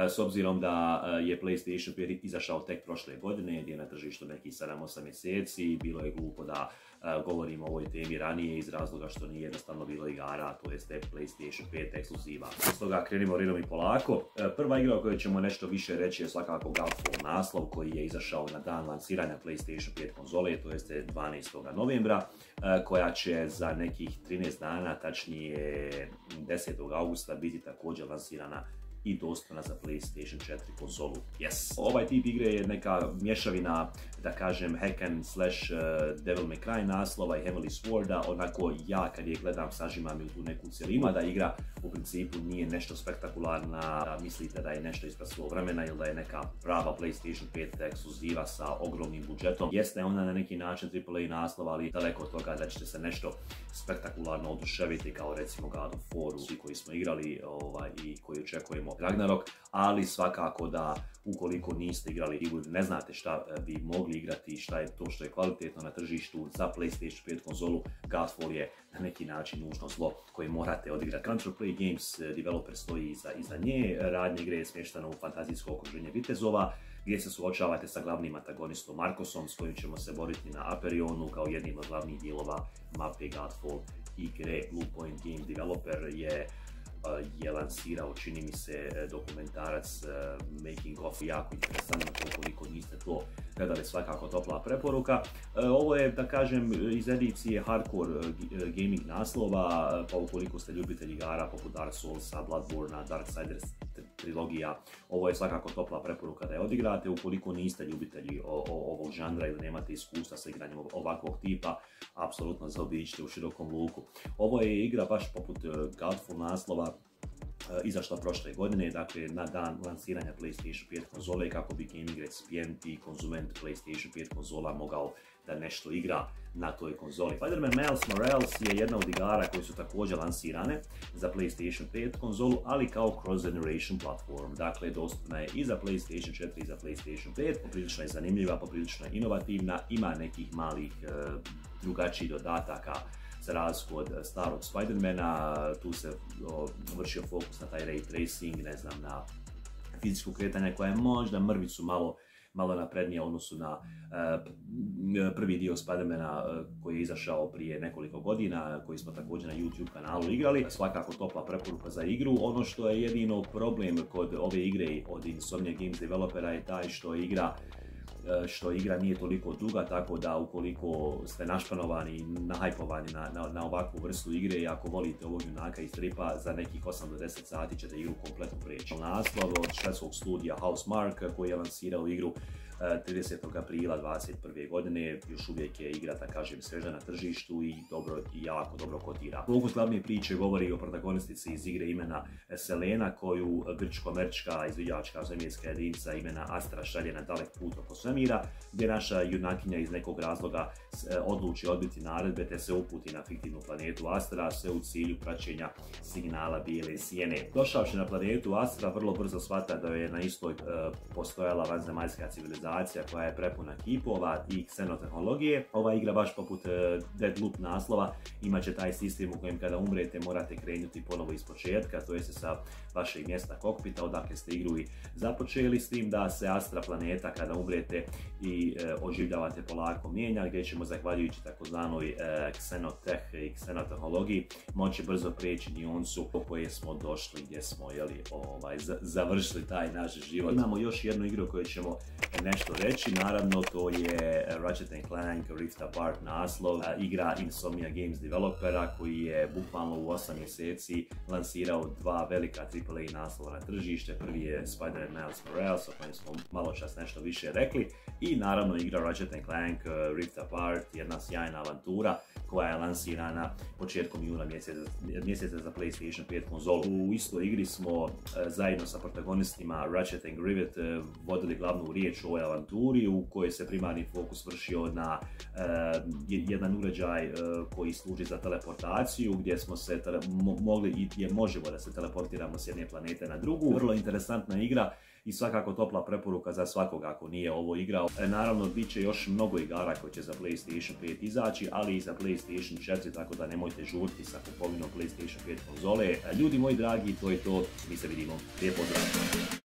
s obzirom da je PlayStation 5 izašao tek prošle godine, gdje je na tržištu nekih 7-8 mjeseci, bilo je glupo da govorimo o ovoj temi ranije iz razloga što nije jednostavno bilo igara, to jeste PlayStation 5 ekskluziva. Stoga krenimo redom i polako. Prva igra o kojoj ćemo nešto više reći je svakako Godfall naslov koji je izašao na dan lansiranja PlayStation 5 konzole, to jeste 12. novembra, koja će za nekih 13 dana, tačnije 10. augusta, biti također lansirana i dostupna za PlayStation 4 konzolu. Yes. Ovaj tip igre je neka mješavina, da kažem, hack and slash Devil May Cry naslova i Heavenly Sworda. Onako ja kad je gledam sažimam u tu neku cjelinu, da igra u principu nije nešto spektakularna, da mislite da je nešto ispred svog vremena ili da je neka prava PlayStation 5 ekskluziva sa ogromnim budžetom. Jeste ona na neki način AAA naslov, ali daleko od toga da ćete se nešto spektakularno oduševiti kao recimo God of War, svi koji smo igrali i koji očekujemo Ragnarok, ali svakako da ukoliko niste igrali igru, ne znate šta bi mogli igrati, šta je to što je kvalitetno na tržištu za PlayStation 5 konzolu, Godfall je na neki način nužno zlo koje morate odigrati. Control Play Games developer stoji iza nje, radnja igre je smještena u fantazijsko okruženje vitezova, gdje se suočavate sa glavnim antagonistom Markosom, s kojim ćemo se boriti na Aperionu kao jednim od glavnih dijelova mape Godfall igre. Blue Point Game developer je lansirao, čini mi se, dokumentarac Making of, jako interesantno, ukoliko niste to gledali, svakako topla preporuka. Ovo je, da kažem, iz edicije hardcore gaming naslova, pa ukoliko ste ljubitelji igara poput Dark Soulsa, Bloodborne, Darksiders trilogija, ovo je svakako topla preporuka da je odigrate. Ukoliko niste ljubitelji ovog žanra ili nemate iskustva sa igranjem ovakvog tipa, apsolutno zaobiđite u širokom luku. Ovo je igra baš poput Godfall naslova, izašla prošle godine, dakle na dan lansiranja PlayStation 5 konzole, kako bi gaming recipijent i konzument PlayStation 5 konzola mogao da nešto igra na toj konzoli. Spider-Man Miles Morales je jedna od igara koje su također lansirane za PlayStation 5 konzolu, ali kao cross-generation platform. Dakle, dostupna je i za PlayStation 4 i za PlayStation 5. Poprilično je zanimljiva, poprilično je inovativna, ima nekih malih drugačijih dodataka za razliku od starog Spider-mana. Tu se vršio fokus na taj ray tracing, ne znam, na fizičko kretanje koja je možda mrvicu malo naprednija u odnosu na prvi dio Spider-mana koji je izašao prije nekoliko godina, koji smo također na YouTube kanalu igrali. Svakako topla preporuka za igru. Ono što je jedino problem kod ove igre od Insomniac Games developera je taj što igra nije toliko duga, tako da ukoliko ste našpanovani, nahajpovani na ovakvu vrstu igre i ako volite ovog junaka iz stripa, za nekih 8 do 10 sati ćete igru kompletno preći. Naslov od švedskog studija Housemarque koji je lansirao igru 30. aprila 2021. godine, još uvijek je igra, da kažem, sveža na tržištu i jako dobro kotira. Fokus glavne priče govori o protagonistici iz igre imena Selena, koju grčko-američka izviđačka svemirska jedinica imena Astra šalje na dalek put oko svemira, gdje naša junakinja iz nekog razloga odluči odbiti naredbe te se uputi na fiktivnu planetu Astra, sve u cilju praćenja signala bijele sjene. Došavši na planetu Astra, vrlo brzo shvata da je na istoj postojala vanzemaljska civilizacija koja je prepuna kipova i ksenotehnologije. Ova igra, baš poput Deadloop naslova, imaće taj sistem u kojem kada umrete morate krenuti ponovo iz početka, to jest sa vašeg mjesta kokpita odakle ste igru i započeli, s tim da se Astra planeta kada umrete i oživljavate polako mijenja, gdje ćemo zahvaljujući takozvanoj ksenoteh i ksenotehnologiji moći brzo prijeći nionsu po koje smo došli, gdje smo završili taj naš život. Imamo još jednu igru koju ćemo nešto reći, naravno to je Ratchet & Clank Rift Apart naslov, igra Insomniac Games developera koji je bukvalno u 8 mjeseci lansirao dva velika AAA naslova na tržište. Prvi je Spider-Man Miles Morales, o kojem smo malo čas nešto više rekli, i naravno igra Ratchet & Clank Rift Apart, jedna sjajna avantura koja je lansirana početkom juna mjeseca za PlayStation 5 konzolu. U istoj igri smo zajedno sa protagonistima Ratchet and Grivet vodili glavnu riječ o ovoj avanturi, u kojoj se primarni fokus vršio na jedan uređaj koji služi za teleportaciju, gdje smo se mogli i možemo da se teleportiramo s jedne planete na drugu. Vrlo interesantna igra i svakako topla preporuka za svakoga ako nije ovo igrao. Naravno, bit će još mnogo igara koje će za PlayStation 5 izaći, ali i za PlayStation 4, tako da nemojte žuriti sa kupovinom PlayStation 5 konzole. Ljudi moji dragi, to je to. Mi se vidimo. Lijep pozdrav!